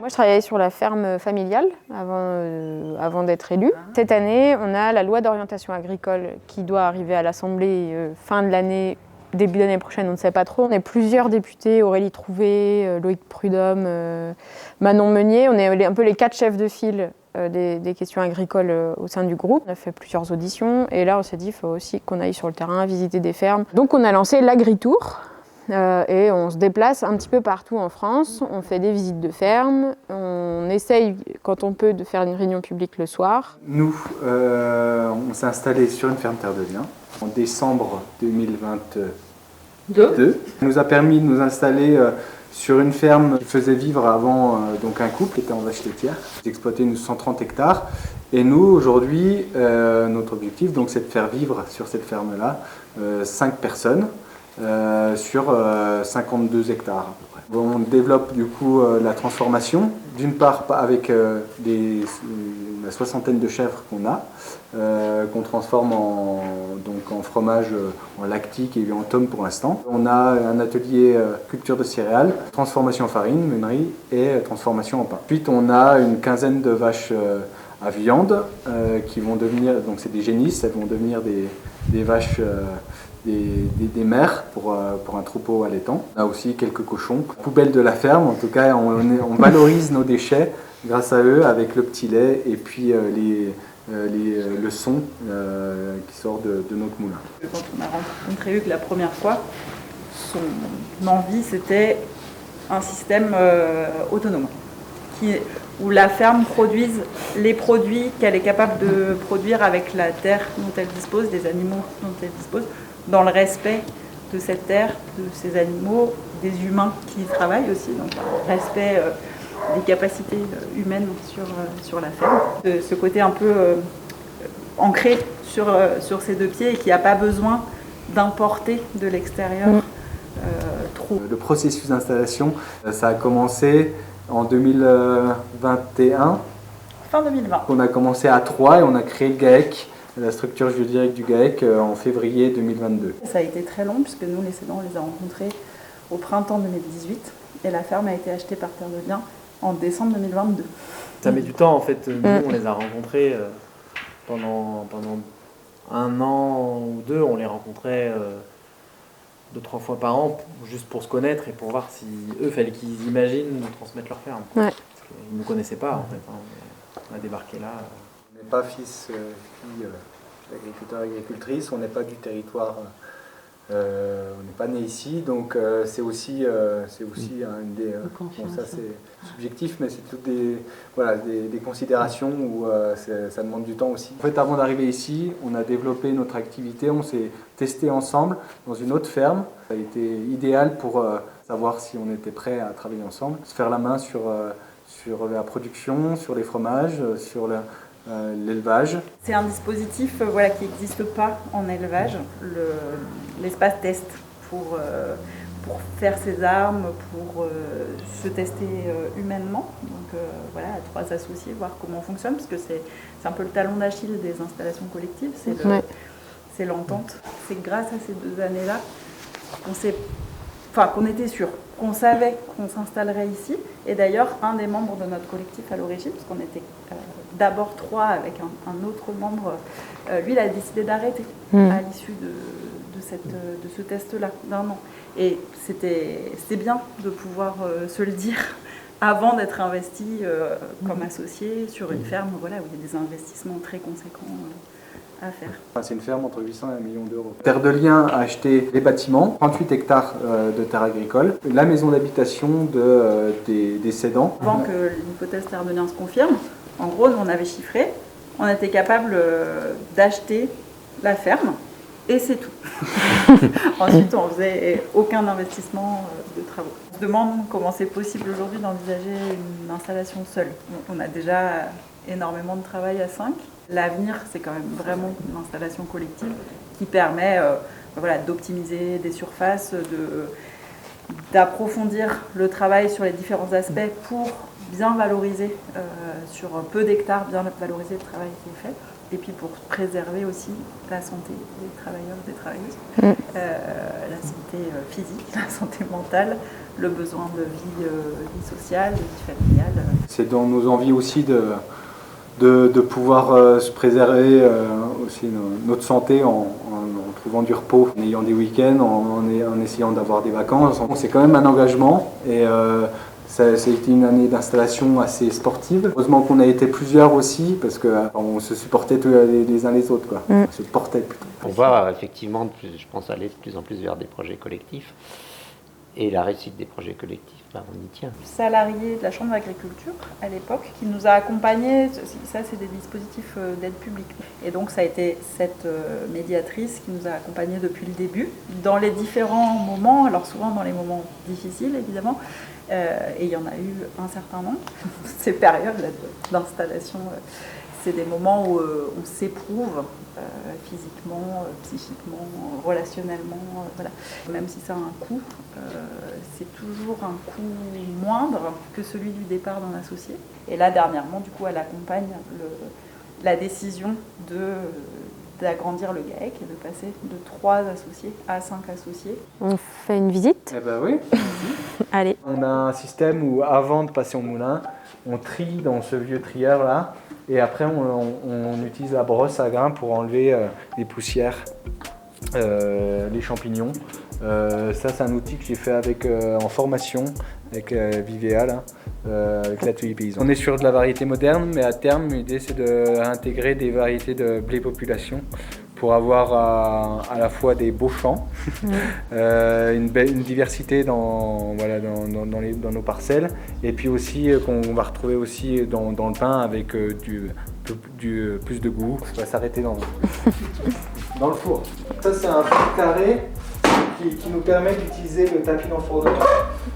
Moi, je travaillais sur la ferme familiale avant d'être élue. Cette année, on a la loi d'orientation agricole qui doit arriver à l'Assemblée fin de l'année, début d'année prochaine, on ne sait pas trop. On est plusieurs députés, Aurélie Trouvé, Loïc Prudhomme, Manon Meunier. On est un peu les 4 chefs de file des questions agricoles au sein du groupe. On a fait plusieurs auditions et là, on s'est dit qu'il faut aussi qu'on aille sur le terrain, visiter des fermes. Donc, on a lancé l'Agri-Tour. Et on se déplace un petit peu partout en France, on fait des visites de ferme, on essaye quand on peut de faire une réunion publique le soir. Nous, on s'est installé sur une ferme Terre de Liens en décembre 2022. Ça nous a permis de nous installer sur une ferme qui faisait vivre avant donc un couple qui était en vache laitière. D'exploiter 130 hectares. Et nous, aujourd'hui, notre objectif c'est de faire vivre sur cette ferme-là 5 personnes. Sur 52 hectares à peu près. On développe du coup la transformation, d'une part avec la soixantaine de chèvres qu'on a, qu'on transforme en fromage, en lactique et en tome pour l'instant. On a un atelier culture de céréales, transformation en farine, meunerie et transformation en pain. Ensuite on a une quinzaine de vaches à viande qui vont devenir, donc c'est des génisses, elles vont devenir des vaches des mères pour un troupeau allaitant. On a aussi quelques cochons. Poubelle de la ferme, en tout cas, on valorise nos déchets grâce à eux avec le petit lait et puis le son qui sort de notre moulin. Quand on a rencontré Hugues la première fois, son envie c'était un système autonome où la ferme produise les produits qu'elle est capable de produire avec la terre dont elle dispose, des animaux dont elle dispose, dans le respect de cette terre, de ces animaux, des humains qui y travaillent aussi, donc respect des capacités humaines sur la ferme. Ce côté un peu ancré sur ses 2 pieds et qui n'a pas besoin d'importer de l'extérieur trop. Le processus d'installation, ça a commencé en 2021. Fin 2020. On a commencé à 3 et on a créé le GAEC, la structure juridique du GAEC, en février 2022. Ça a été très long puisque nous, les cédants, on les a rencontrés au printemps 2018 et la ferme a été achetée par Terre de Liens en décembre 2022. Ça met du temps en fait. Nous, on les a rencontrés pendant 1 an ou 2. On les rencontrait 2-3 fois par an, juste pour se connaître et pour voir si eux, fallait qu'ils imaginent de transmettre leur ferme. Ouais. Parce qu'ils ne nous connaissaient pas en fait. On a débarqué là. On n'est pas fils, fille d'agriculteur, agricultrice, on n'est pas du territoire, on n'est pas né ici, donc c'est aussi une des... ça c'est subjectif, mais c'est toutes des considérations où ça demande du temps aussi. En fait, avant d'arriver ici, on a développé notre activité, on s'est testé ensemble dans une autre ferme. Ça a été idéal pour savoir si on était prêt à travailler ensemble, se faire la main sur la production, sur les fromages, sur l'élevage. C'est un dispositif qui n'existe pas en élevage, l'espace test pour faire ses armes, pour se tester humainement. Donc à 3 associés, voir comment on fonctionne, parce que c'est un peu le talon d'Achille des installations collectives, c'est l'entente. C'est grâce à ces 2 années-là qu'on était sûr, qu'on savait qu'on s'installerait ici. Et d'ailleurs, un des membres de notre collectif à l'origine, parce qu'on était d'abord 3 avec un autre membre, lui, il a décidé d'arrêter à l'issue de ce test-là d'1 an. Et c'était bien de pouvoir se le dire avant d'être investi comme associé sur une ferme où il y a des investissements très conséquents à faire. C'est une ferme entre 800 et 1 million d'euros. Terre de Liens a acheté les bâtiments, 38 hectares de terre agricole, la maison d'habitation des cédants. Avant que l'hypothèse Terre de Liens se confirme, en gros, nous, on avait chiffré, on était capable d'acheter la ferme et c'est tout. Ensuite, on ne faisait aucun investissement de travaux. On se demande comment c'est possible aujourd'hui d'envisager une installation seule. On a déjà énormément de travail à 5. L'avenir, c'est quand même vraiment une installation collective qui permet d'optimiser des surfaces, d'approfondir le travail sur les différents aspects pour bien valoriser, sur peu d'hectares, bien valoriser le travail qui est fait. Et puis pour préserver aussi la santé des travailleurs et des travailleuses, la santé physique, la santé mentale, le besoin de vie sociale, de vie familiale. C'est dans nos envies aussi de pouvoir se préserver aussi notre santé en trouvant du repos, en ayant des week-ends, en essayant d'avoir des vacances. C'est quand même un engagement et ça a été une année d'installation assez sportive. Heureusement qu'on a été plusieurs aussi, parce qu'on se supportait les uns les autres, quoi. On se portait plutôt. On va effectivement, je pense, aller de plus en plus vers des projets collectifs. Et la réussite des projets collectifs, on y tient. Salarié de la Chambre d'agriculture à l'époque, qui nous a accompagnés, ça c'est des dispositifs d'aide publique. Et donc ça a été cette médiatrice qui nous a accompagnés depuis le début, dans les différents moments, alors souvent dans les moments difficiles évidemment, et il y en a eu un certain nombre. Ces périodes d'installation, c'est des moments où on s'éprouve physiquement, psychiquement, relationnellement. Voilà. Même si ça a un coût, c'est toujours un coût moindre que celui du départ d'un associé. Et là, dernièrement, du coup, elle accompagne la décision d'agrandir le GAEC et de passer de 3 associés à 5 associés. On fait une visite? Eh ben oui. Allez. On a un système où, avant de passer au moulin, on trie dans ce vieux trieur-là. Et après, on utilise la brosse à grains pour enlever les poussières, les champignons. Ça, c'est un outil que j'ai fait en formation avec Vivea, là, avec l'atelier paysan. On est sur de la variété moderne, mais à terme, l'idée, c'est d'intégrer des variétés de blé population pour avoir à la fois des beaux champs, une diversité dans nos parcelles, et puis aussi qu'on va retrouver aussi dans le pain avec plus de goût. Ça va s'arrêter dans le four. Ça, c'est un four carré qui nous permet d'utiliser le tapis d'enfournement.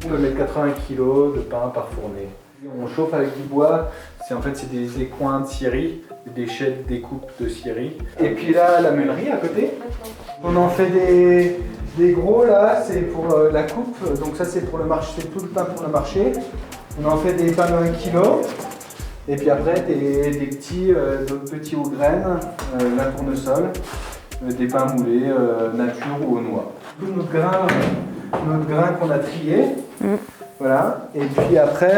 On peut mettre 80 kg de pain par fournée. On chauffe avec du bois, c'est des écoins de scierie, des déchets de découpe de scierie. Et puis là, la meulerie à côté. On en fait des gros là, c'est pour la coupe, donc ça c'est pour le marché, c'est tout le pain pour le marché. On en fait des pains de 1 kg. Et puis après des petits aux graines, la tournesol, des pains moulés nature ou aux noix. Tout notre grain qu'on a trié. Voilà. Et puis après,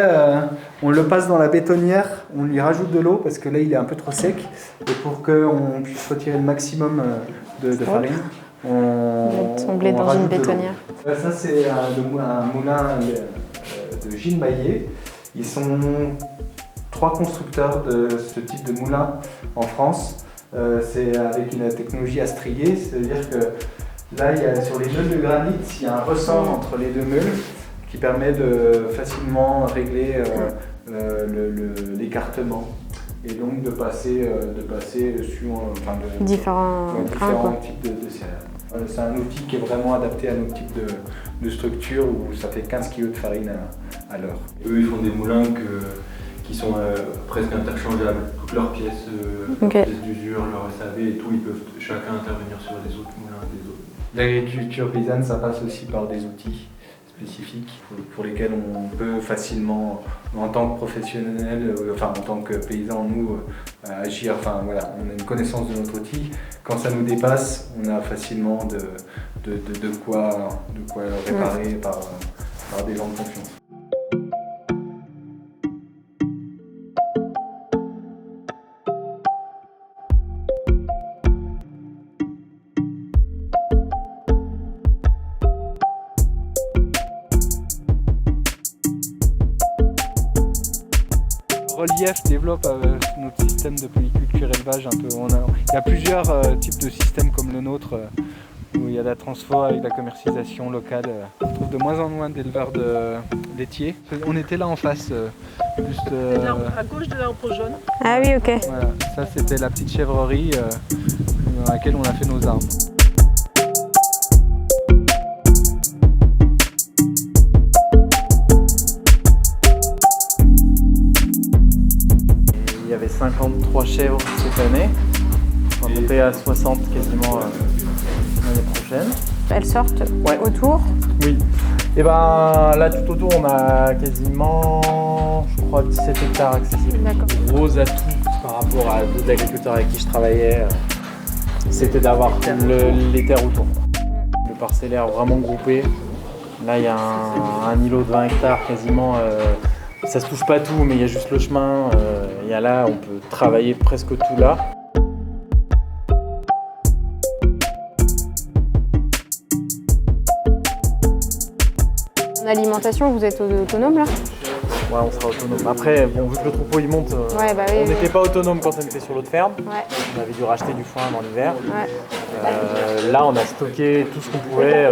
on le passe dans la bétonnière, on lui rajoute de l'eau parce que là il est un peu trop sec. Et pour qu'on puisse retirer le maximum de farine, on dans une bétonnière. Ça c'est un moulin de Gilles Maillet. Ils sont 3 constructeurs de ce type de moulin en France. C'est avec une technologie à strier, c'est-à-dire que là, sur les meules de granit, il y a un ressort entre les 2 meules qui permet de facilement régler l'écartement et donc de passer sur différents types de céréales. C'est un outil qui est vraiment adapté à notre type de structure où ça fait 15 kg de farine à l'heure. Eux, ils font des moulins qui sont presque interchangeables. Toutes leurs pièces, pièces d'usure, leur SAV et tout, ils peuvent chacun intervenir sur les autres moulins des autres. L'agriculture paysanne, ça passe aussi par des outils spécifiques pour lesquels on peut facilement, en tant que professionnel, en tant que paysan, nous, agir. On a une connaissance de notre outil. Quand ça nous dépasse, on a facilement de quoi réparer par des gens de confiance. Relief développe notre système de polyculture élevage un peu. Il y a plusieurs types de systèmes comme le nôtre où il y a la transfo avec la commercialisation locale. On trouve de moins en moins d'éleveurs laitiers. On était là en face, juste à gauche de l'arbre jaune. Ah oui, ok. Voilà, ça c'était la petite chèvrerie dans laquelle on a fait nos arbres. Il y avait 53 chèvres cette année. On va monter à 60 quasiment l'année prochaine. Elles sortent autour. Oui. Et ben là tout autour on a quasiment, je crois, 17 hectares accessibles. D'accord. Gros atout par rapport à d'autres agriculteurs avec qui je travaillais, c'était d'avoir les terres autour. Le parcellaire vraiment groupé. Là il y a un îlot de 20 hectares quasiment. Ça se touche pas tout, mais il y a juste le chemin. Il y a là, on peut travailler presque tout là. En alimentation, vous êtes autonome là? Ouais, on sera autonome. Après, bon, vu que le troupeau il monte, Ouais, bah oui, on n'était pas autonome quand on était sur l'autre ferme. Ouais. On avait dû racheter du foin dans l'hiver. Ouais. Là, on a stocké tout ce qu'on pouvait.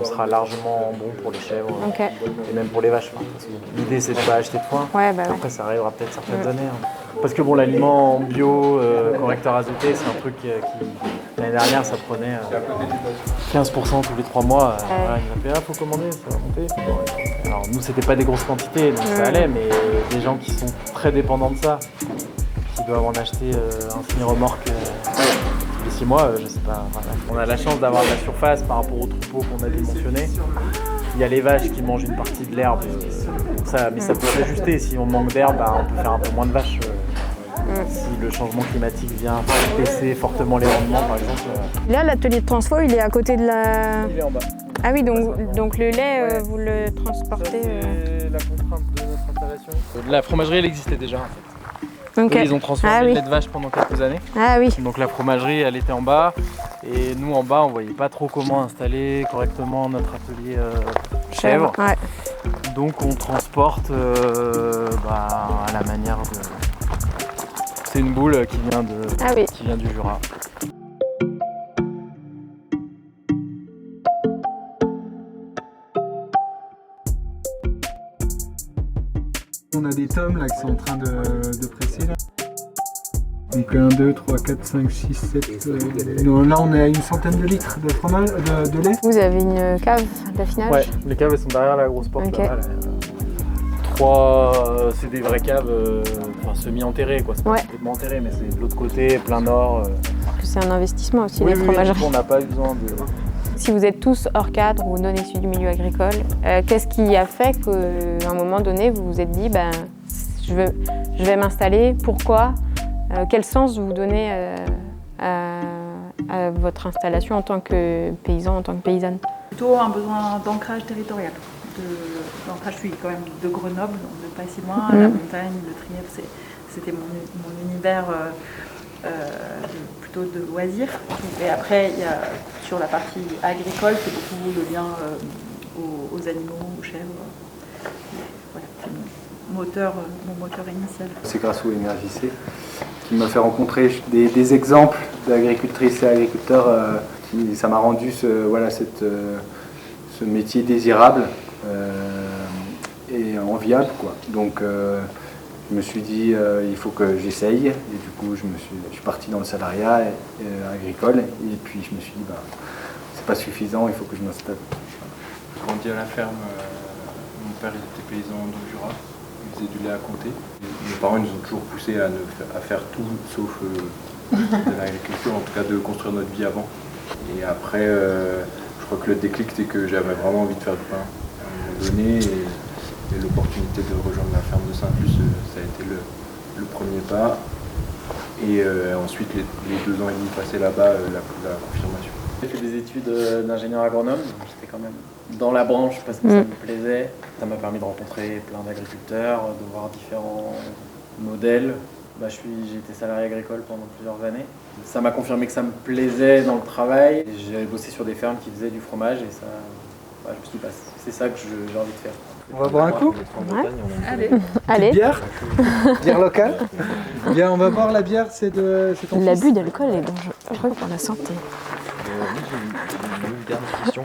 On sera largement bon pour les chèvres Ok. et même pour les vaches. Enfin, parce que l'idée, c'est de pas acheter de foin. Ouais, bah ouais. Après, ça arrivera peut-être certaines années. Hein. Parce que bon, l'aliment bio, correcteur azoté, c'est un truc qui l'année dernière, ça prenait 15% tous les 3 mois. Voilà, il nous a fait, faut commander, ça va monter. Alors nous, c'était pas des grosses quantités, donc ça allait, mais des gens qui sont très dépendants de ça, qui doivent en acheter un semi-remorque tous les 6 mois, je sais pas. Voilà. On a la chance d'avoir de la surface par rapport au troupeau qu'on a dimensionné. Il y a les vaches qui mangent une partie de l'herbe, mais ça peut s'ajuster. Si on manque d'herbe, on peut faire un peu moins de vaches. Si le changement climatique vient baisser fortement les rendements, par exemple. Là, l'atelier de transfo, il est à côté de la... Il est en bas. Ah oui, donc le lait, vous le transportez... C'est la contrainte de notre installation. La fromagerie, elle existait déjà en fait. Ok. Eux, ils ont transformé Ah le oui. lait de vache pendant quelques années. Ah oui. Donc la fromagerie, elle était en bas. Et nous, en bas, on voyait pas trop comment installer correctement notre atelier chèvre. Ouais. Donc on transporte à la manière de... C'est une boule qui vient du Jura. On a des tomes là qui sont en train de presser là. Donc 1, 2, 3, 4, 5, 6, 7... là on est à une centaine de litres de fromage, de lait. Vous avez une cave d'affinage? Ouais, les caves elles sont derrière la grosse porte. Ok. Là, 3, c'est des vraies caves semi-enterrées quoi. C'est pas complètement enterré, mais c'est de l'autre côté, plein nord. C'est un investissement aussi, les Oui, fromageries. on n'a pas eu besoin de... Si vous êtes tous hors cadre ou non issus du milieu agricole, qu'est-ce qui a fait qu'à un moment donné, vous vous êtes dit je vais m'installer? Pourquoi? Quel sens vous donnez à votre installation en tant que paysan, en tant que paysanne? Plutôt un besoin d'ancrage territorial. D'ancrage, je suis quand même de Grenoble, donc de pas si loin, la montagne, le Trièves, c'était mon univers plutôt de loisirs. Et après, il y a, sur la partie agricole, c'est beaucoup le lien aux animaux, aux chèvres. Voilà, c'est mon moteur initial. C'est grâce au Énergie-C qui m'a fait rencontrer des exemples d'agricultrices et agriculteurs. Ça m'a rendu ce métier désirable et enviable, quoi. Donc je me suis dit il faut que j'essaye, et du coup je suis parti dans le salariat agricole, et puis je me suis dit c'est pas suffisant, il faut que je m'installe. J'ai grandi à la ferme, mon père il était paysan du Jura, il faisait du lait à compter. Mes parents ils nous ont toujours poussé à faire tout sauf de l'agriculture, en tout cas de construire notre vie avant. Et après je crois que le déclic c'était que j'avais vraiment envie de faire du pain à un moment donné, et l'opportunité de rejoindre la ferme de Saint-Luce, ça a été le premier pas. Et ensuite, les 2 ans et demi passés là-bas, la confirmation. J'ai fait des études d'ingénieur agronome, j'étais quand même dans la branche parce que ça me plaisait. Ça m'a permis de rencontrer plein d'agriculteurs, de voir différents modèles. J'ai été salarié agricole pendant plusieurs années. Ça m'a confirmé que ça me plaisait dans le travail. J'avais bossé sur des fermes qui faisaient du fromage, et ça, je me suis dit, c'est ça que j'ai envie de faire. On va boire un coup? Allez. Bière locale. Bien, on va boire la bière, c'est ton L'abus d'alcool est dangereux pour la santé. J'ai une dernière question.